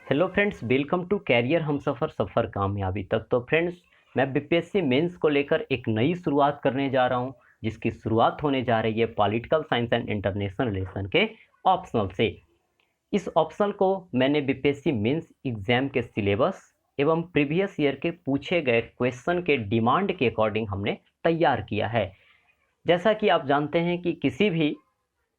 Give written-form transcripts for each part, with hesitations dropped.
Hello friends, welcome to career हम सफ़र कामयाबी तक। तो फ्रेंड्स, मैं बीपीएससी मेंस को लेकर एक नई शुरुआत करने जा रहा हूं, जिसकी शुरुआत होने जा रही है political science and international relation के ऑप्शनल से। इस ऑप्शनल को मैंने बीपीएससी मेंस एग्जाम के सिलेबस एवं प्रीवियस ईयर के पूछे गए क्वेश्चन के डिमांड के अकॉर्डिंग हमने तैयार किया है। जैसा कि आप जानते हैं कि किसी भी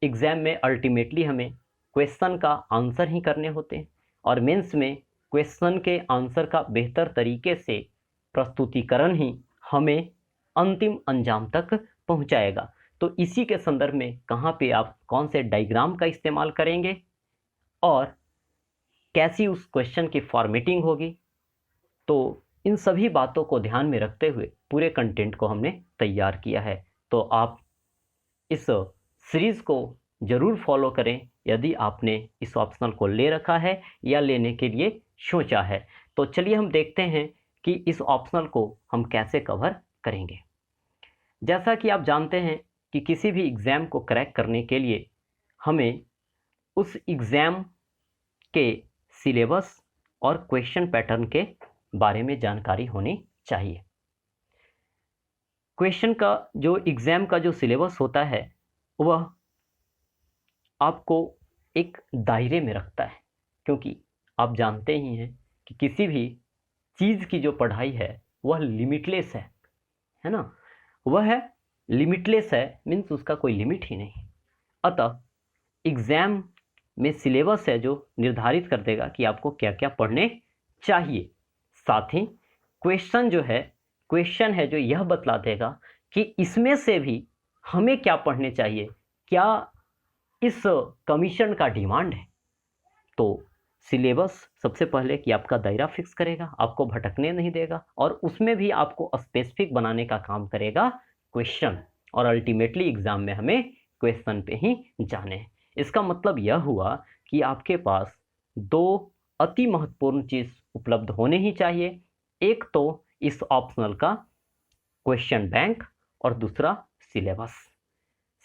एग्ज़ाम में अल्टीमेटली हमें क्वेश्चन का आंसर ही करने होते हैं, और मेंस में क्वेश्चन के आंसर का बेहतर तरीके से प्रस्तुतिकरण ही हमें अंतिम अंजाम तक पहुंचाएगा। तो इसी के संदर्भ में कहाँ पे आप कौन से डायग्राम का इस्तेमाल करेंगे और कैसी उस क्वेश्चन की फॉर्मेटिंग होगी, तो इन सभी बातों को ध्यान में रखते हुए पूरे कंटेंट को हमने तैयार किया है। तो आप इस सीरीज़ को ज़रूर फॉलो करें यदि आपने इस ऑप्शनल को ले रखा है या लेने के लिए सोचा है। तो चलिए हम देखते हैं कि इस ऑप्शनल को हम कैसे कवर करेंगे। जैसा कि आप जानते हैं कि किसी भी एग्ज़ाम को क्रैक करने के लिए हमें उस एग्ज़ाम के सिलेबस और क्वेश्चन पैटर्न के बारे में जानकारी होनी चाहिए। क्वेश्चन का जो एग्ज़ाम का जो सिलेबस होता है वह आपको एक दायरे में रखता है, क्योंकि आप जानते ही हैं कि किसी भी चीज़ की जो पढ़ाई है वह लिमिटलेस है ना। वह है लिमिटलेस है, मीन्स उसका कोई लिमिट ही नहीं। अतः एग्ज़ाम में सिलेबस है जो निर्धारित कर देगा कि आपको क्या क्या पढ़ने चाहिए। साथ ही क्वेश्चन है जो यह बतला देगा कि इसमें से भी हमें क्या पढ़ने चाहिए, क्या इस कमीशन का डिमांड है। तो सिलेबस सबसे पहले कि आपका दायरा फिक्स करेगा, आपको भटकने नहीं देगा, और उसमें भी आपको स्पेसिफिक बनाने का काम करेगा क्वेश्चन। और अल्टीमेटली एग्ज़ाम में हमें क्वेश्चन पे ही जाने हैं। इसका मतलब यह हुआ कि आपके पास दो अति महत्वपूर्ण चीज़ उपलब्ध होने ही चाहिए। एक तो इस ऑप्शनल का क्वेश्चन बैंक और दूसरा सिलेबस।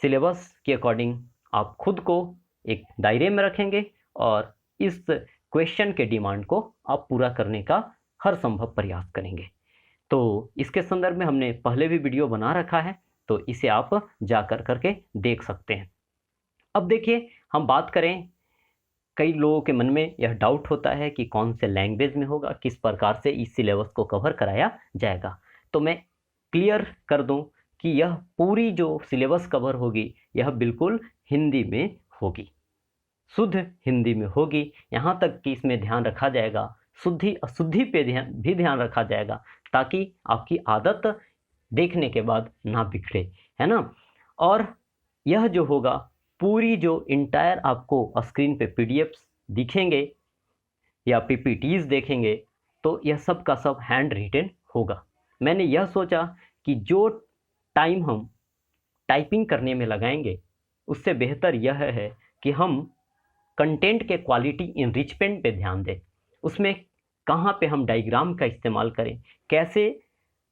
सिलेबस के अकॉर्डिंग आप खुद को एक दायरे में रखेंगे और इस क्वेश्चन के डिमांड को आप पूरा करने का हर संभव प्रयास करेंगे। तो इसके संदर्भ में हमने पहले भी वीडियो बना रखा है, तो इसे आप जा कर करके देख सकते हैं। अब देखिए, हम बात करें, कई लोगों के मन में यह डाउट होता है कि कौन से लैंग्वेज में होगा, किस प्रकार से इस सिलेबस को कवर कराया जाएगा। तो मैं क्लियर कर दूं कि यह पूरी जो सिलेबस कवर होगी यह बिल्कुल हिंदी में होगी, शुद्ध हिंदी में होगी। यहाँ तक कि इसमें ध्यान रखा जाएगा, शुद्धि अशुद्धि पे ध्यान रखा जाएगा, ताकि आपकी आदत देखने के बाद ना बिगड़े, है ना। और यह जो होगा, पूरी जो इंटायर आपको स्क्रीन पे पीडीएफ्स दिखेंगे या पीपीटीज देखेंगे, तो यह सब का सब हैंड रिटन होगा। मैंने यह सोचा कि जो टाइम हम टाइपिंग करने में लगाएंगे, उससे बेहतर यह है कि हम कंटेंट के क्वालिटी इनरिचमेंट पे ध्यान दें। उसमें कहाँ पे हम डायग्राम का इस्तेमाल करें, कैसे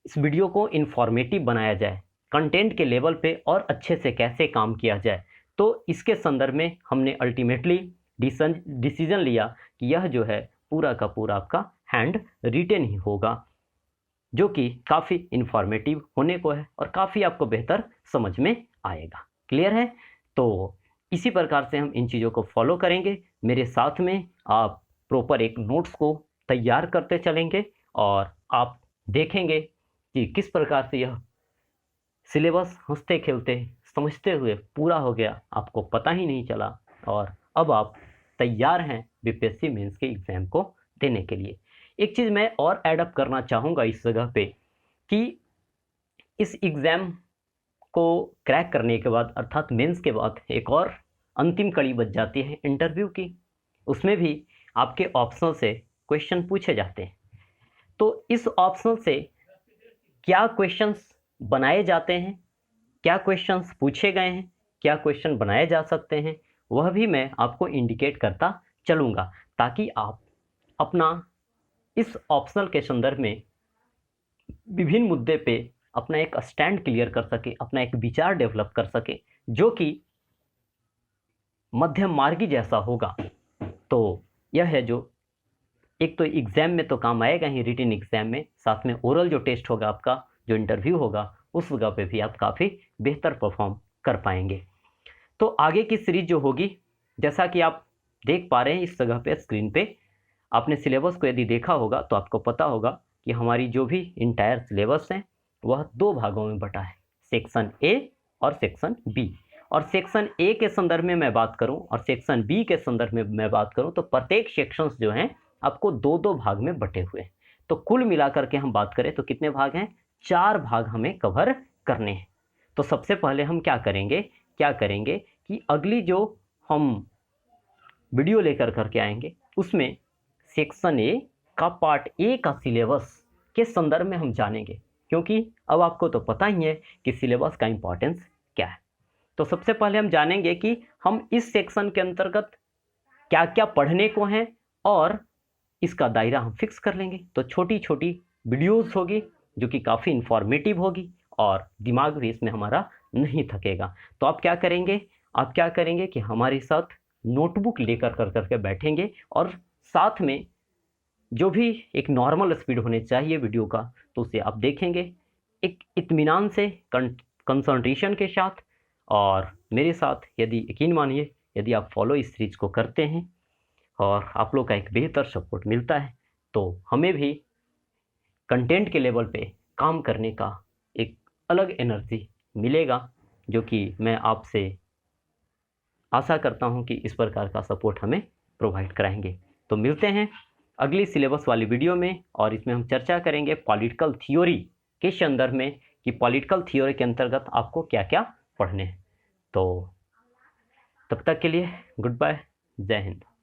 इस वीडियो को इन्फॉर्मेटिव बनाया जाए, कंटेंट के लेवल पे और अच्छे से कैसे काम किया जाए। तो इसके संदर्भ में हमने अल्टीमेटली डिसीजन लिया कि यह जो है पूरा का पूरा आपका हैंड रिटन ही होगा, जो कि काफ़ी इन्फॉर्मेटिव होने को है और काफ़ी आपको बेहतर समझ में आएगा। क्लियर है? तो इसी प्रकार से हम इन चीज़ों को फॉलो करेंगे। मेरे साथ में आप प्रॉपर एक नोट्स को तैयार करते चलेंगे और आप देखेंगे कि किस प्रकार से यह सिलेबस हंसते खेलते समझते हुए पूरा हो गया, आपको पता ही नहीं चला, और अब आप तैयार हैं बीपीएससी मेंस के एग्ज़ाम को देने के लिए। एक चीज़ मैं और ऐड करना चाहूँगा इस जगह पे कि इस एग्ज़ाम को क्रैक करने के बाद, अर्थात मेंस के बाद, एक और अंतिम कड़ी बच जाती है इंटरव्यू की। उसमें भी आपके ऑप्शनल से क्वेश्चन पूछे जाते हैं। तो इस ऑप्शनल से क्या क्वेश्चंस बनाए जाते हैं, क्या क्वेश्चंस पूछे गए हैं, क्या क्वेश्चन बनाए जा सकते हैं, वह भी मैं आपको इंडिकेट करता चलूँगा, ताकि आप अपना इस ऑप्शनल के संदर्भ में विभिन्न मुद्दे पे अपना एक स्टैंड क्लियर कर सके, अपना एक विचार डेवलप कर सके, जो कि मध्यम मार्गी जैसा होगा। तो यह है जो एक तो एग्ज़ाम में तो काम आएगा ही, रिटन एग्ज़ाम में, साथ में ओरल जो टेस्ट होगा आपका, जो इंटरव्यू होगा, उस जगह पे भी आप काफ़ी बेहतर परफॉर्म कर पाएंगे। तो आगे की सीरीज जो होगी, जैसा कि आप देख पा रहे हैं इस जगह पे स्क्रीन पे, आपने सिलेबस को यदि देखा होगा तो आपको पता होगा कि हमारी जो भी इंटायर सिलेबस है वह 2 भागों में बटा है, सेक्शन ए और सेक्शन बी। और सेक्शन ए के संदर्भ में मैं बात करूं और सेक्शन बी के संदर्भ में मैं बात करूं तो प्रत्येक सेक्शंस जो हैं आपको 2-2 भाग में बटे हुए हैं। तो कुल मिलाकर के हम बात करें तो कितने भाग हैं? 4 भाग हमें कवर करने हैं। तो सबसे पहले हम क्या करेंगे कि अगली जो हम वीडियो लेकर करके आएंगे उसमें सेक्शन ए का पार्ट ए का सिलेबस के संदर्भ में हम जानेंगे, क्योंकि अब आपको तो पता ही है कि सिलेबस का इम्पोर्टेंस क्या है। तो सबसे पहले हम जानेंगे कि हम इस सेक्शन के अंतर्गत क्या क्या पढ़ने को हैं और इसका दायरा हम फिक्स कर लेंगे। तो छोटी छोटी वीडियोस होगी जो कि काफ़ी इंफॉर्मेटिव होगी और दिमाग भी इसमें हमारा नहीं थकेगा। तो आप क्या करेंगे कि हमारे साथ नोटबुक लेकर करके बैठेंगे और साथ में जो भी एक नॉर्मल स्पीड होने चाहिए वीडियो का, तो उसे आप देखेंगे एक इत्मीनान से, कंसंट्रेशन के साथ। और मेरे साथ यदि यकीन मानिए, यदि आप फॉलो इस सीरीज़ को करते हैं और आप लोग का एक बेहतर सपोर्ट मिलता है, तो हमें भी कंटेंट के लेवल पे काम करने का एक अलग एनर्जी मिलेगा, जो कि मैं आपसे आशा करता हूं कि इस प्रकार का सपोर्ट हमें प्रोवाइड कराएंगे। तो मिलते हैं अगली सिलेबस वाली वीडियो में, और इसमें हम चर्चा करेंगे पॉलिटिकल थियोरी के संदर्भ में कि पॉलिटिकल थियोरी के अंतर्गत आपको क्या क्या पढ़ने हैं। तो तब तक के लिए गुड बाय, जय हिंद।